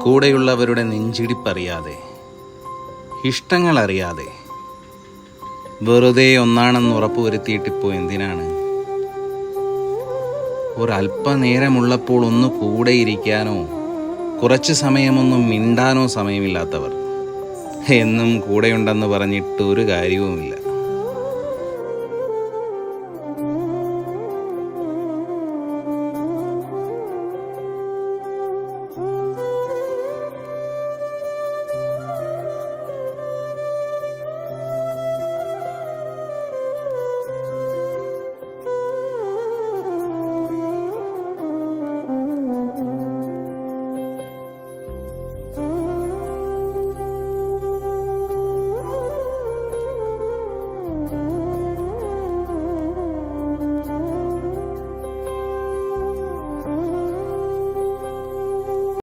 കൂടെയുള്ളവരുടെ നെഞ്ചിടിപ്പറിയാതെ, ഇഷ്ടങ്ങളറിയാതെ, വെറുതെ ഒന്നാണെന്ന് ഉറപ്പുവരുത്തിയിട്ടിപ്പോൾ എന്തിനാണ്? ഒരല്പനേരമുള്ളപ്പോൾ ഒന്ന് കൂടെയിരിക്കാനോ കുറച്ച് സമയമൊന്നും മിണ്ടാനോ സമയമില്ലാത്തവർ എന്നും കൂടെയുണ്ടെന്ന് പറഞ്ഞിട്ട് ഒരു കാര്യവുമില്ല.